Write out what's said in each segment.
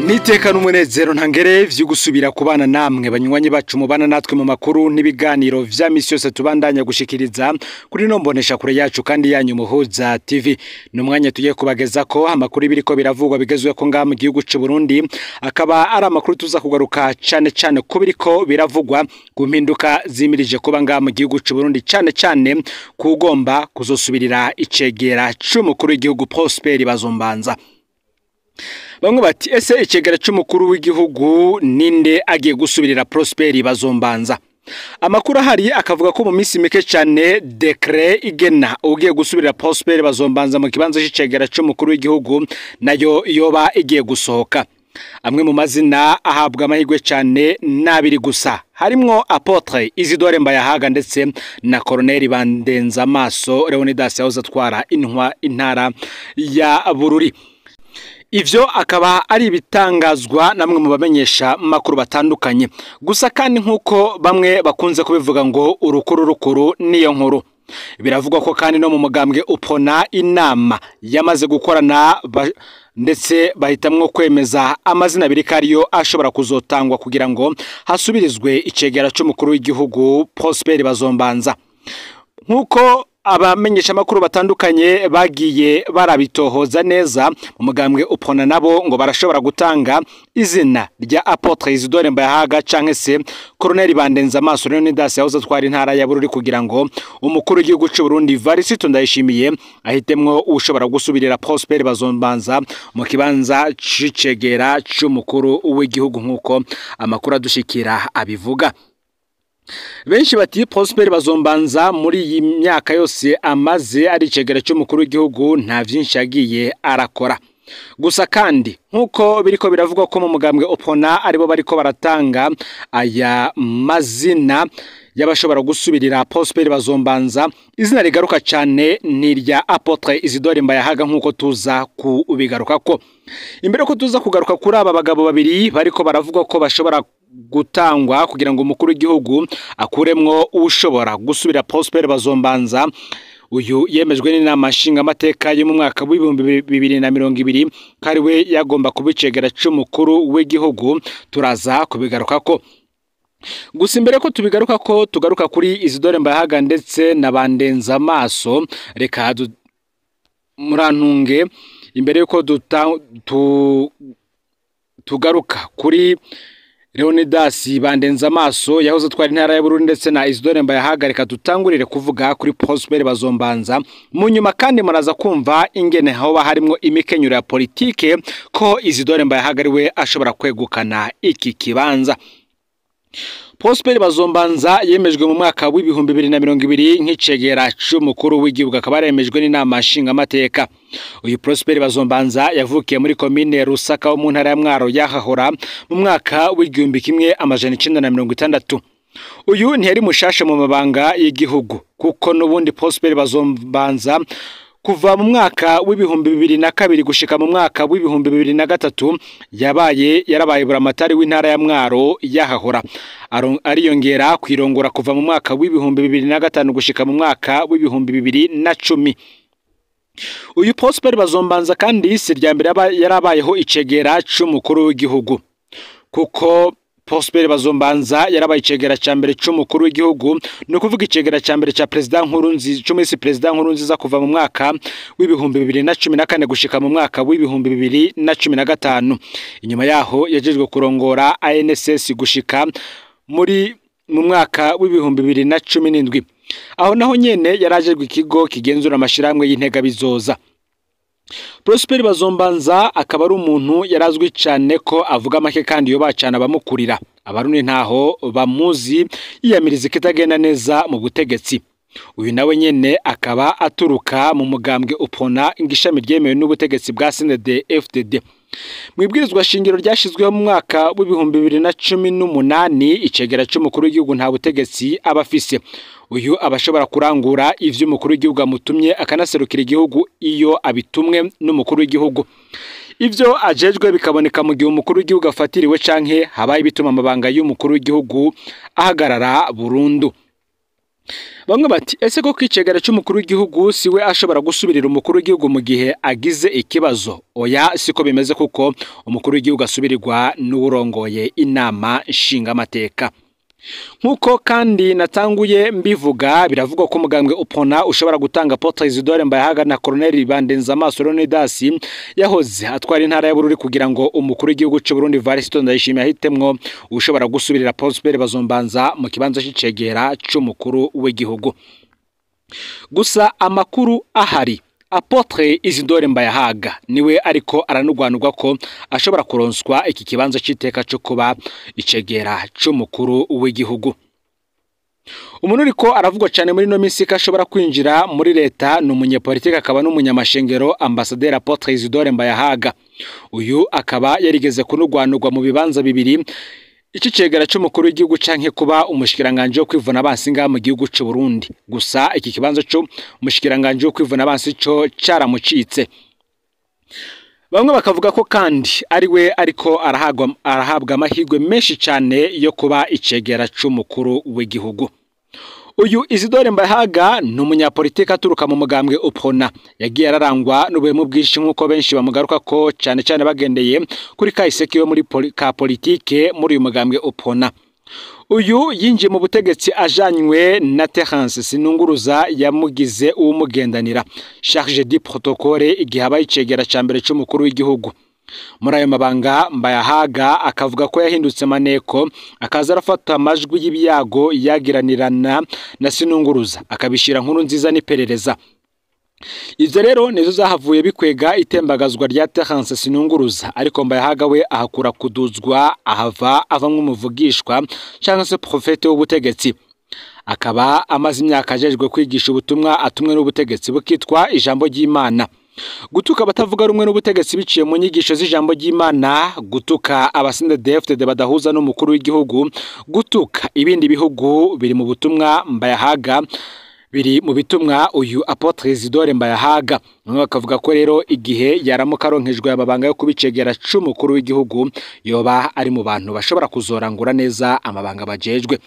Niteka n'umunezero ntangere vyo gusubira kubana namwe banywanyi bacu mubana natwe mu makuru n'ibiganiro vya misi yose tubandanya gushikiriza kuri no mbonesha kure yacu kandi yanyu Muhuza TV. Numwanya tugiye kubageza ko amakuru ibiriko biravugwa bigezwe ko ngaha mu gihugu c'u Burundi, akaba ari amakuru tuza kugaruka cane ko biriko biravugwa ku mpinduka zimirije kuba ngaha mu gihugu c'u Burundi, cane kugomba kuzosubirira icegera c'umukuru w'igihugu Prosper Bazombanza. Bamwe bati ese icegera c'umukuru w'igihugu ninde agiye gusubirira Prosper Bazombanza? Amakuru ahari akavuga ko mu minsi mike cyane decret igena ugiye gusubirira Prosper Bazombanza mu kibanza c'icegera c'umukuru w'igihugu nayo yoba igiye gusohoka. Amwe mu mazina ahabwa amahirwe cyane nabiri gusa, harimwo Apotre Isidore Mbayahaga ndetse na Colonel Bandenzamaso Leonidas yahoze atwara intara ya Bururi. Ivyo akaba ari bitangazwa namwe mu bamenyesha makuru batandukanye. Gusa kandi nkuko bamwe bakunze kubivuga ngo urukuru niyo nkuru. Biravugwa ko kandi no mu mugambwe upona inama yamaze gukorana ndetse bahitamwo kwemeza amazina abiri kariyo ashobora kuzotangwa kugira ngo hasubirizwe icegera c'umukuru w'igihugu Prosper Bazombanza. Nkuko abamenyesha makuru batandukanye bagiye barabitohoza neza, mu mugambwe upona nabo ngo barashobora gutanga izina rya Apotre Isidore Mbayahaga canke se Colonel Bandenzamaso Leonidas yahoze atwara intara ya Bururi kugira ngo umukuru w'igihugu c'u Burundi Varisito Ndayishimiye ahitemwo ushobora gusubirira Prosper Bazombanza mu kibanza c'icegera c'umukuru w'igihugu nkuko amakuru adushikira abivuga. Benshi bati Prosper Bazombanza muri iyi myaka yose amaze ari icegera c'umukuru w'igihugu nta vyinshi yagiye arakora. Gusa kandi nkuko biriko biravugwa ko mu mugambwe opona aribo bariko baratanga aya mazina y'abashobora gusubirira Prosper Bazombanza, izina rigaruka cyane ni rya Apotre Isidore Mbayahaga nkuko tuza kubigaruka ko. Imbere ko tuza kugaruka kuri aba bagabo babiri bariko baravugwa ko bashobora gutangwa kugira ngo umukuru w'igihugu akuremwo ushobora gusubira Prosper Bazombanza, uyu yemejwe n'inama nshinga amateka yo mu mwaka wa 2020 kari we yagomba kubicegera c'umukuru w'igihugu. Turaza kubigaruka ko. Gusa imbere ko tubigaruka ko tugaruka kuri Isidore Mbayahaga ndetse na Bandenzamaso, reka murantunge imbere yuko tugaruka kuri Leonidas Bandenzamaso yahoze atwara intara ya Bururi ndetse na Isidore Mbayahaga, reka dutangurire kuvuga kuri Prosper Bazombanza. Mu nyuma kandi muraza kumva ingene hoba harimwo imikenyuro ya politike ko Isidore Mbayahaga ari we ashobora kwegukana iki kibanza. Prosper Bazombanza yemejwe mu mwaka wa 2020 nk'icegera c'umukuru w'igihugu, akaba yaremejwe n'inama nshinga amateka. Uyu Prosper Bazombanza yavukiye muri commune Rusaka wo mu ntara ya Mwaro yahahora mu mwaka w'1960. Uyu ntiyari mushasha mu mabanga y'igihugu kuko nubundi Prosper Bazombanza kuva mu mwaka w'2002 gushika mu mwaka w'2003 yarabaye buramatari w'intara ya Mwaro yahahora, ariyongera kwirongora kuva mu mwaka w'2005 gushika mu mwaka w'2010. Uyu Prosper Bazombanza kandi si rya mbere yarabayeho icegera c'umukuru w'igihugu, kuko Prosper Bazombanza yarabaye icegera ca mbere c'umukuru w'igihugu, no kuvuga icegera ca mbere ca president Nkurunziza c'umisi president Nkurunziza kuva mu mwaka w'2014 gushika mu mwaka w'2015. Inyuma yaho yajejwe kurongora ANSS gushika mu mwaka w'2017. Aho naho nyene yarajejwe ikigo kigenzura amashiramwe y'intega bizoza. Prosper Bazombanza akaba ari umuntu yarazwi cyane ko avuga make kandi yo bacana bamukurira. Abarundi ntaho bamuzi yiyamiriza ikitagenda neza mu butegetsi. Uyu nawe nyene akaba aturuka mu mugambwe upona ingishami ryemewe n'ubutegetsi bwa CNDD-FDD. Mwibwirizwa shingiro ryashizweho mu mwaka w'2018 icegera c'umukuru w'igihugu nta butegetsi abafise. Uyu abashobora kurangura ivyo umukuru w'igihugu amutumye akanaserukira igihugu iyo abitumwe n'umukuru w'igihugu. Ivyo ajejwe bikaboneka mu gihe umukuru w'igihugu afatiriwe canke habaye bituma amabanga y'umukuru w'igihugu ahagarara burundu. Bamwe bati ese ko kwicegera cy'umukuru w'igihugu siwe ashobora gusubirira umukuru w'igihugu mu gihe agize ikibazo? Oya, siko bimeze kuko umukuru w'igihugu asubirirwa n'urongoye inama nshingamateka. Nkuko kandi natanguye mbivuga, biravugwa ko umugambwe UPRONA ushobora gutanga Apotre Isidore Mbayahaga na Colonel Bandenzamaso Leonidas yahoze atwara intara ya Bururi kugira ngo umukuru w'igihugu cy'u Burundi Varisito Ndayishimiye ahitemwo ushobora gusubirira Prosper Bazombanza mu kibanza c'icegera c'umukuru w'igihugu. Gusa amakuru ahari, Apotre Isidore Mbayahaga niwe ariko aranugwanurwa ko ashobora kuronswa iki kibanza c'iteka cyo kuba icegera c'umukuru w'igihugu. Umuntu uriko aravugwa cyane muri no minsi ko ashobora kwinjira muri leta ni umunyepolitike akaba n'umunyamashengero Ambassadeur Apotre Isidore Mbayahaga. Uyu akaba yarigeze kunugwanurwa mu bibanza bibiri, iki cegera c'umukuru w'igihugu canke kuba umushikiranganje wo kwivuna abansi ngaha mu gihugu cy'u Burundi. Gusa iki kibanza cyo umushikiranganje wo kwivuna abansi cyo caramucitse. Bamwe bakavuga ko kandi ari we ariko arahabwa amahirwe menshi cyane yo kuba icegera c'umukuru w'igihugu. Uyu Isidore Mbayahaga ni umunyapolitike aturuka mu mugambwe UPRONA, yagiye ararangwa n'ubuhemu bwinshi nk'uko benshi bamugaruka ko cyane cyane bagendeye kuri kahise kiwe muri politike muri uyu mugambwe UPRONA. Uyu yinjiye mu butegetsi ajanywe na Terence Sinunguruza yamugize uwumugendanira charge du protocole igihe abaye icegera ca mbere c'umukuru w'igihugu. Muri ayo mabanga Mbayahaga akavuga ko yahindutse maneko, akaza arafata amajwi y'ibyago yagiranirana na Sinunguruza akabishira nkuru nziza n'iperereza. Ivyo rero nizo zahavuye bikwega itembagazwa rya Terence Sinunguruza, ariko Mbayahaga we ahakura kuduzwa ava nk'umuvugishwa cyangwa se profete w'ubutegetsi. Akaba amaze imyaka ajejwe kwigisha ubutumwa atumwe n'ubutegetsi bukitwa ijambo ry'Imana. Gutuka batavuga rumwe n'ubutegetsi biciye mu nyigisho z'ijambo ry'Imana, gutuka abasinde DFTD badahuza n'umukuru w'igihugu, gutuka ibindi bihugu biri mu butumwa Mbayahaga, biri mu bitumwa uyu Apotre Isidore Mbayahaga. Bakavuga ko rero igihe yaramuka aronkejwe amabanga yo kubicegera c'umukuru w'igihugu yoba ari mu bantu bashobora kuzorangura neza amabanga bajejwe.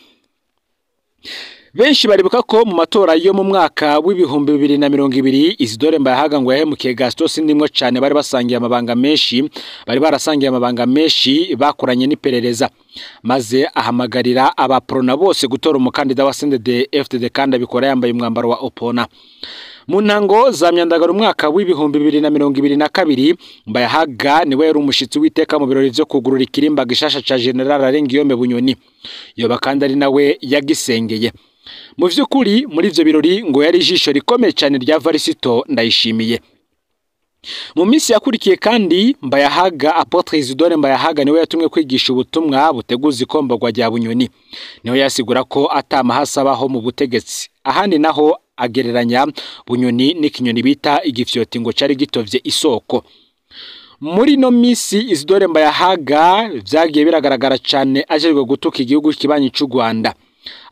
Benshi baribuka ko mu matora yo mu mwaka w'ibihumbi 2020 Isidore Mbayahaga ngo yahemukiye Gaston Sindimwo cyane, bari basangiye amabanga menshi, bari barasangiye amabanga menshi bakoranye n'iperereza, maze ahamagarira abaprona bose gutora umukandida wa CNDD-FDD kandi abikora yambaye umwambaro wa UPRONA. Mu ntango za myandagaro umwaka w'ibihumbi 2022 Mbayahaga niwe yari umushitsi w'iteka mu birori vyo kugurura ikirimba gishasha ca General Arengiyome Bunyoni, yoba kandi ari nawe yagisengeye. Mu vy'ukuri muri ivyo birori ngo yari ijisho rikomeye cyane rya Varisito Ndayishimiye. Mu minsi yakurikiye kandi Mbayahaga, Apotre Isidore Mbayahaga niwe yatumwe kwigisha ubutumwa buteguza ikombogwa rya Bunyoni. Niho yasigura ko atamahasa mu butegetsi. Ahandi naho agereranya Bunyoni n'ikinyoni bita igifyoti ngo cari gitovye isoko. Muri no misi Isidore Mbayahaga vyagiye biragaragara cyane ajerwe gutuka igihugu kibanyi c'u Rwanda.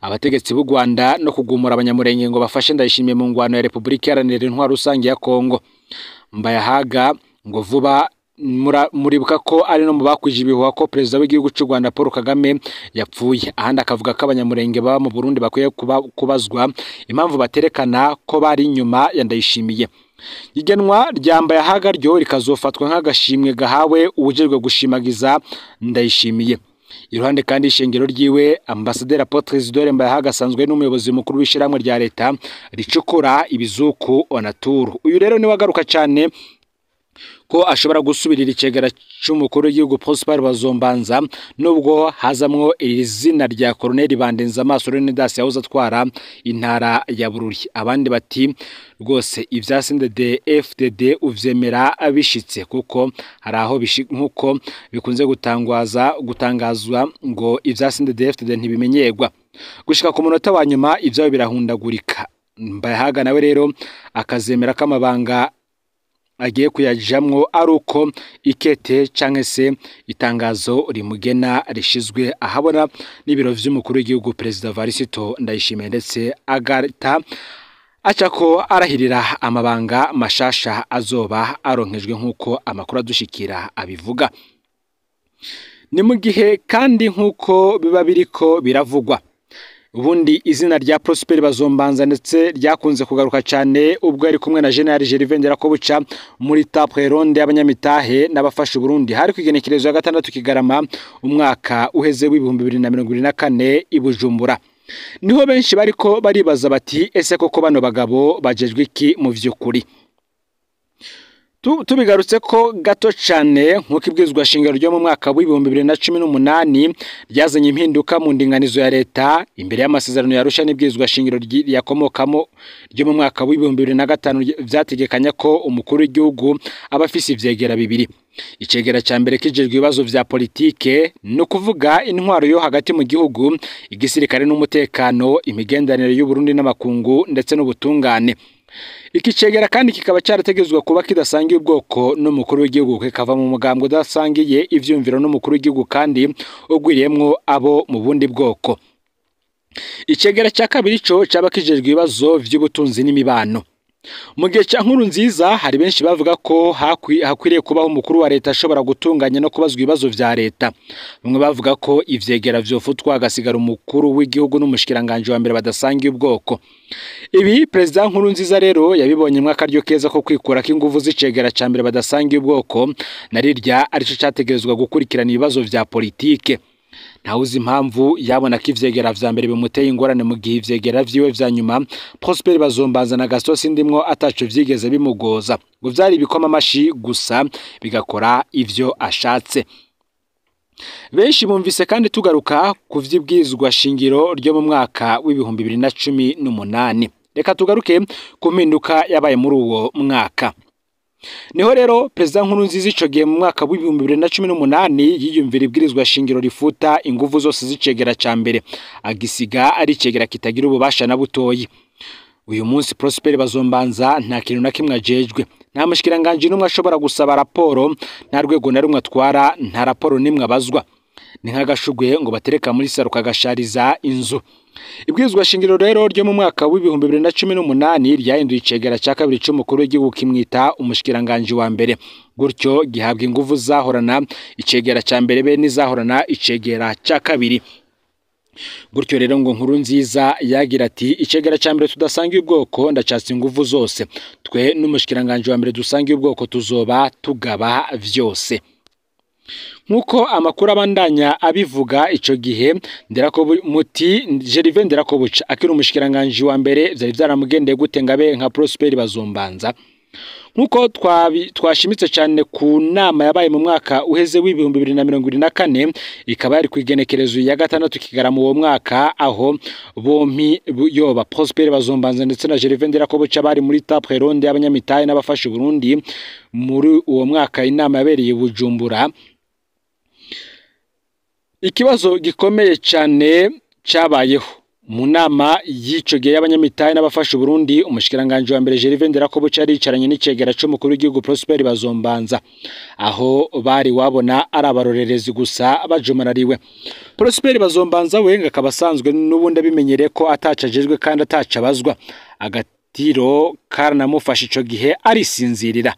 Abategetsi b'u Rwanda no kugumura abanyamurenge ngo bafashe Ndayishimiye mu ngwano ya Republika Iharanira Intwaro Rusange ya Kongo. Mbayahaga ngo vuba muribuka ko ari no mu bakwije ibihuha ko perezida w'igihugu cy'u Rwanda Paul Kagame yapfuye. Ahandi akavuga ko abanyamurenge baba mu Burundi bakwiye kubazwa impamvu baterekana ko bari inyuma ya Ndayishimiye. Igenwa rya Mbayahaga ryo rikazofatwa nk'agashimwe gahawe uwujejwe gushimagiza Ndayishimiye. Iruhande kandi ishengero ryiwe Ambassadeur Apotre Isidore Mbayahaga asanzwe n'umuyobozi mukuru w'ishiramwe rya leta ricukura ibizuku Onaturu. Uyu rero ni wagaruka cyane ko ashobora gusubirira icegera c'umukuru w'igihugu Prosper Bazombanza, nubwo hazamwo izina rya Colonel Bandenzamaso Leonidas yahoze atwara intara ya Bururi. Abandi bati rwose ivya CNDD-FDD uvyemera abishitse, kuko hari aho nkuko bikunze gutangazwa ngo ivya CNDD-FDD ntibimenyerwa gushika ku munota wa nyuma, ivyo birahundagurika. Mbayahaga nawe rero akazemera ko amabanga agiye kuyajamwo ari uko ikete canke se itangazo rimugena rishizwe ahabona n'ibiro vy'umukuru w'igihugu Perezida Varisito Ndayishimiye, ndetse agata acako arahirira amabanga mashasha azoba aronkejwe nk'uko amakuru adushikira abivuga. Ni mu gihe kandi nk'uko biba biriko biravugwa ubundi izina rya Prosper Bazombanza ndetse ryakunze kugaruka cyane ubwo yari kumwe na General Gervais Ndirakobuca muri table ronde y'abanyamitahe n'abafasha Burundi hari kwigenekerezo ya 6 Kigarama umwaka uheze w'2024 i Bujumbura. Niho benshi bariko baribaza bati ese koko bano bagabo bajejwe iki mu vy'ukuri. Tubigarutse ko gato cyane nk'uko ibwizwa shingiro ryo mu mwaka w'2018 ryazanye impinduka mu ndinganizo ya leta imbere y'amasezerano yarusha n'ibwizwa shingiro yakomokamo ryo mu mwaka w'2005 vyategekanya ko umukuru w'igihugu abafise ivyegera bibiri. Icegera ca mbere kijejwe ibibazo vya politike no kuvuga intwaro yo hagati mu gihugu, igisirikare n'umutekano, imigenderanire y'u Burundi n'amakungu ndetse n'ubutungane. Iki cegera kandi kikaba cyarategezwe kuba kidasangiye ubwoko n'umukuru w'igihugu kikava mu mugambwe udasangiye ivyumviro n'umukuru w'igihugu kandi ugwiriyemwo abo mu bundi bwoko. Icegera cya kabiri cyo cyaba kijejwe ibibazo vy'ubutunzi n'imibano. Mu gihe cya Nkurunziza hari benshi bavuga ko hakwiriye kubaho umukuru wa leta ashobora gutunganya no kubazwa ibibazo vya leta. Bamwe bavuga ko ivyegera vyofutwa agasigara umukuru w'igihugu n'umushikiranganje wa mbere badasangiye ubwoko. Ibi President Nkurunziza rero yabibonye mwaka ryo keza ko kwikura k'inguvu z'icegera ca mbere badasangiye ubwoko narirya arico cyategerezwa gukurikirana ibibazo vya politike. Ntawuzi impamvu yabona ko ivyegera vya mbere bimuteye ingorane mu gihe ivyegera vyiwe vya nyuma Prosper Bazombanza na Gaston Sindimwo ataco vyigeze bimugoza ngo vyari bikoma amashi gusa bigakora ivyo ashatse. Benshi bumvise kandi tugaruka ku vyibwizwa shingiro ryo mu mwaka w'2018. Reka tugaruke ku mpinduka yabaye muri uwo mwaka. Niho rero President Nkurunziza ico gihe mu mwaka w'2018 yiyumvira ibwirizwa shingiro rifuta inguvu zose z'icegera ca mbere agisiga ari icegera kitagira ububasha na butoyi. Uyu munsi Prosper Bazombanza nta kintu na kimwe ajejwe, nta mushikiranganje n'umwe ashobora gusaba raporo, nta rwego na rumwe atwara, nta raporo nimwe abazwa. Ni nk'agashugwe ngo batereka muri saruka gashariza inzu. Ibwirizwa shingiro rero ryo mu mwaka w'2018 ryahinduye icegera cya kabiri cy'umukuru w'igihugu kimwita umushikiranganje wa mbere, gutyo gihabwa inguvu zahorana icegera cya mbere be nizahorana icegera cya kabiri. Gutyo rero ngo Nkurunziza yagira ati icegera cya mbere tudasangiye ubwoko ndacatse inguvu zose, twe n'umushikiranganje wa mbere dusangiye ubwoko tuzoba tugaba vyose. Nkuko amakuru abandanya abivuga ico gihe muti Gervais Ndirakobuca akiri umushikiranganje wa mbere vyari vyaramugendeye gute ngabe nka Prosper Bazombanza. Nkuko twashimitse cyane ku nama yabaye mu mwaka uheze w'2024 ikaba yari kwigenekerezo ya 6 Kigarama uwo mwaka aho bompi yoba Prosper Bazombanza ndetse na Gervais Ndirakobuca bari muri table ronde y'abanyamitahe n'abafasha Burundi. Muri uwo mwaka inama yabereye Bujumbura. Ikibazo gikomeye cyane cyabayeho mu nama y'ico gihe y'abanyamitahe n'abafasha Burundi. Umushikiranganje wa mbere Gervais Ndirakobuca yaricaranye n'icegera c'umukuru w'igihugu Prosper Bazombanza aho bari wabona ari abarorerezi gusa bajumarariwe. Prosper Bazombanza we ngakaba asanzwe n'ubundi abimenyereye ko atacajejwe kandi atacabazwa, agatiro karanamufasha ico gihe arisinzirira.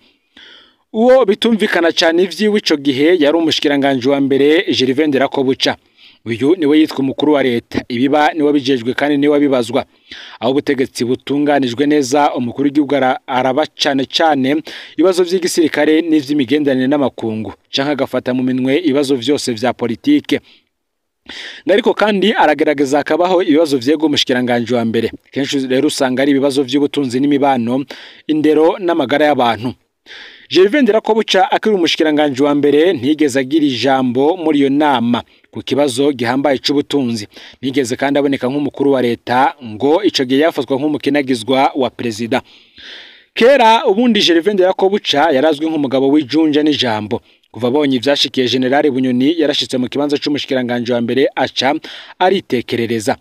Uwo bitumvikana cyane ivyiwe ico gihe yari umushikiranganje wa mbere Gervais Ndirakobuca. Uyu niwe yitwa umukuru wa leta, ibiba niwe bijejwe kandi niwe bibazwa. Aho ubutegetsi butunganijwe neza umukuru w'igihugu araba cyane ibibazo vy'igisirikare n'ivy'imigenderanire n'amakungu canke agafata mu minwe ibibazo vyose vya politike. Ariko kandi aragerageza akabaho ibibazo vyego umushikiranganje wa mbere. Kenshi rero usanga ari ibibazo vy'ubutunzi n'imibano, indero n'amagara y'abantu. Gervais Ndirakobuca akiri umushikiranganje wa mbere ntigeze agira ijambo muri iyo nama ku kibazo gihambaye c'ubutunzi. Nigeze kandi aboneka nk'umukuru wa leta ngo ico gihe yafatwa nk'umukinagizwa wa president. Kera ubundi Gervais Ndirakobuca yarazwi nk'umugabo w'ijunja n'ijambo. Kuva abonye ivyashikiye General Bunyoni yarashitse mu kibanza c'umushikiranganje wa mbere aca aritekerereza.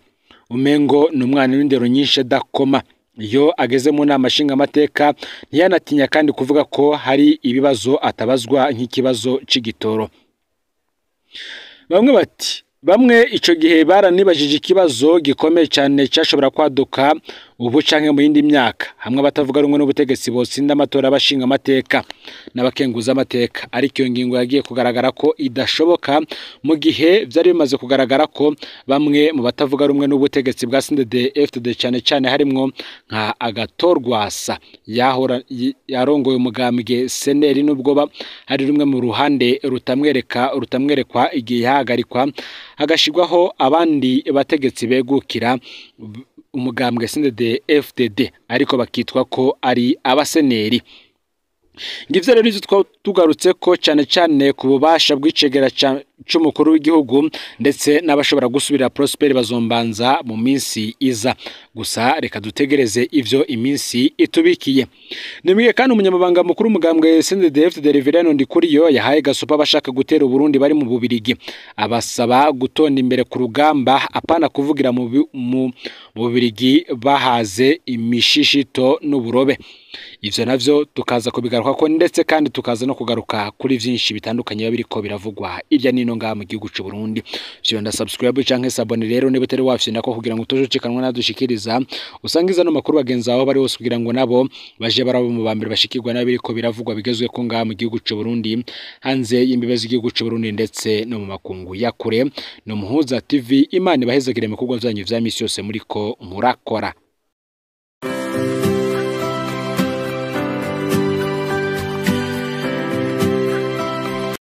Umengo n'umwana w'indero nyinshi dakoma. Iyo ageze mu nama nshinga amateka ntiyanatinya kandi kuvuga ko hari ibibazo atabazwa nk'ikibazo c'igitoro. Bamwe ico gihe baranibajije ikibazo gikomeye cyane cyashobora kwaduka ubu canke mu yindi myaka hamwe abatavuga rumwe n'ubutegetsi botsinda amatora bashinga amateka n'abakenguza amateka, ariko iyo ngingo yagiye kugaragara ko idashoboka mu gihe vyari bimaze kugaragara ko bamwe mu batavuga rumwe n'ubutegetsi bwa CNDD-FDD cane harimwo nka Agathon Rwasa yarongoye umugambwe seneri, nubwo hari rumwe mu ruhande rutamwerekwa igihe yahagarikwa hagashirwaho abandi bategetsi begukira umugambwe CNDD-FDD ariko bakitwa ko ari abaseneri. Ngivyo rero ivyo tugarutse ko cane ku bubasha bw'icegera c'umukuru w'igihugu ndetse n'abashobora gusubira Prosper Bazombanza mu minsi iza. Gusa reka dutegereze ivyo iminsi itubikiye. Nimwe kandi umunyamabanga mukuru umugambwe CNDD-FDD Reverend Ndikuriyo yahaye gasopa abashaka gutera Burundi bari mu Bubirigi, abasaba gutonda imbere ku rugamba apana kuvugira mu Bubirigi bahaze imishishito n'uburobe. Ivyo navyo tukaza kubigaruka ko ndetse kandi tukaza no kugaruka kuri vyinshi bitandukanye biriko biravugwa irya nino ngaha mu gihugu c'u Burundi. Vyonda subscribe canke sabone rero niba utari wafyenda ko kugira ngo tuzocekanwa nadushikiriza usangiza no makuru bagenza aho bari hose kugira ngo nabo baje barabo mu bambere bashikirwa nabiriko biravugwa bigezwe ko ngaha mu gihugu c'u Burundi hanze y'imbibazi igihugu c'u Burundi ndetse no mu makungu ya kure. No Muhuza TV, Imana ibahezagire mu kugwa vyanyu vya misi yose muriko murakora.